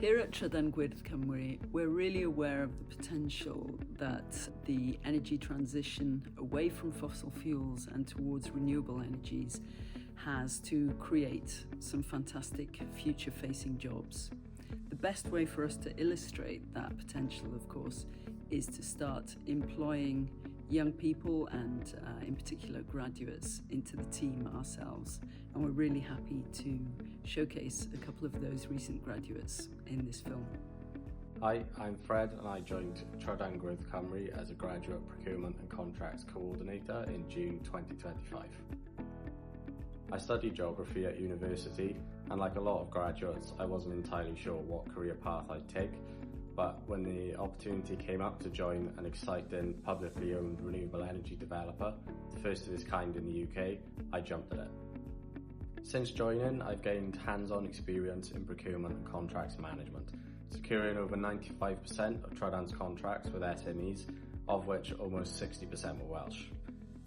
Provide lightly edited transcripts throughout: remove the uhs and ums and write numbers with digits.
Here at Trydan Gwyrdd Cymru, we're really aware of the potential that the energy transition away from fossil fuels and towards renewable energies has to create some fantastic future-facing jobs. The best way for us to illustrate that potential, of course, is to start employing young people and in particular graduates into the team ourselves, and we're really happy to showcase a couple of those recent graduates in this film. Hi, I'm Fred and I joined Trydan Gwyrdd Cymru as a graduate procurement and contracts coordinator in June 2025. I studied geography at university, and like a lot of graduates I wasn't entirely sure what career path I'd take, but when the opportunity came up to join an exciting publicly owned renewable energy developer, the first of its kind in the UK, I jumped at it. Since joining, I've gained hands-on experience in procurement and contracts management, securing over 95% of Trydan's contracts with SMEs, of which almost 60% were Welsh.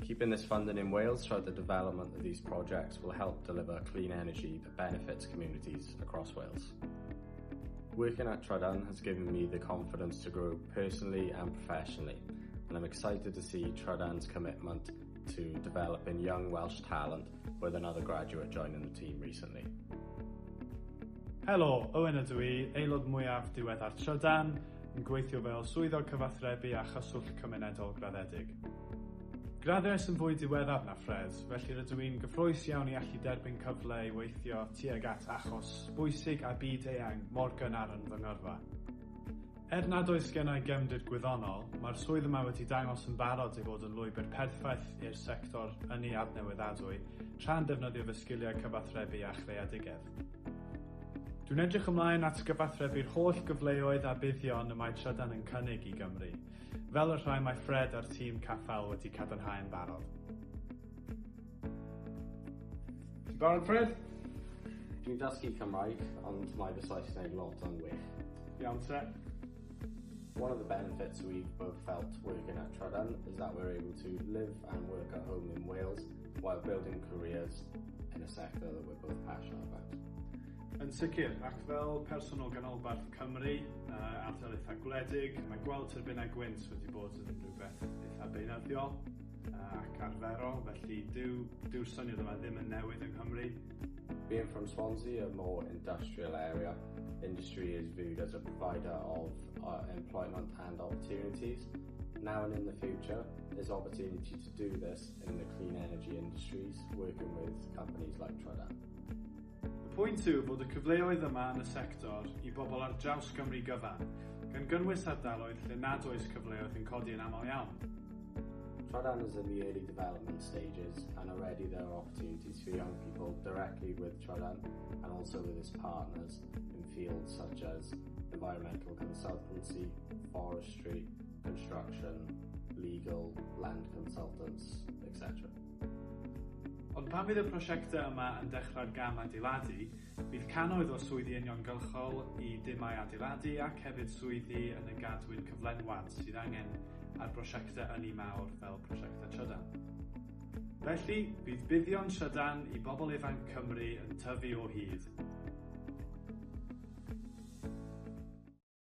Keeping this funding in Wales throughout the development of these projects will help deliver clean energy that benefits communities across Wales. Working at Trydan has given me the confidence to grow personally and professionally, and I'm excited to see Trydan's commitment to developing young Welsh talent with another graduate joining the team recently. Helo, Owen ydw I, aelod mwyaf diweddar Trydan, yn gweithio fel swyddog cyfathrebu a chyswllt cymunedol graddedig. Graddau yn fwy diweddar na Fred, felly rydw i'n gyffrous iawn I allu derbyn cyfle I weithio tuag at achos bwysig a byd eang mor gynnar yn fy ngyrfa. Nad oes gennau gefndir gwyddonol, mae'r swydd yma wedi dangos yn barod I fod yn lwybr perffaith i'r sector yn ei adnewyddadwy, tra'n defnyddio fy sgiliau cyfathrebu a chreadigedd. Dwi'n edrych ymlaen at gyfathrebu'r holl gyfleoedd a buddion y mae Trydan yn cynnig I Gymru, fel y rhai mae Fred a'r tîm caffael wedi cadarnhau'n barod. Ti'n barod, Fred? Dwi'n dysgu Cymraeg, ond mae fy Saesneg lot yn wych. Iawn te. One of the benefits we've both felt working at Trydan is that we're able to live and work at home in Wales while building careers in a sector that we're both passionate about. Yn sicr, ac fel person o ganolbarth Cymru, ardal eitha gwledig, mae gweld turbinau gwynt wedi bod yn rhywbeth eitha beunyddiol ac arferol, felly dyw'r syniad yma ddim yn newydd yng Nghymru. Being from Swansea, a more industrial area, industry is viewed as a provider of employment and opportunities. Now and in the future, there's opportunity to do this in the clean energy industries, working with companies like Trydan. Y pwynt yw bod y cyfleoedd yma yn y sector I bobl ar draws Gymru gyfan, gan gynnwys ardaloedd lle nad oes cyfleoedd yn codi yn aml iawn. Trydan is in the early development stages, and already there are opportunities for young people directly with Trydan and also with its partners in fields such as environmental consultancy, forestry, construction, legal, land consultants, etc. Ond pan fydd y prosiectau yma yn dechrau'r gam adeiladu, bydd cannoedd o swyddi uniongyrchol I dimau adeiladu ac hefyd swyddi yn y gadwyn cyflenwad sydd angen ar brosiectau ynni mawr fel prosiectau Trydan. Felly, bydd buddion Trydan I bobl ifanc Cymru yn tyfu o hyd.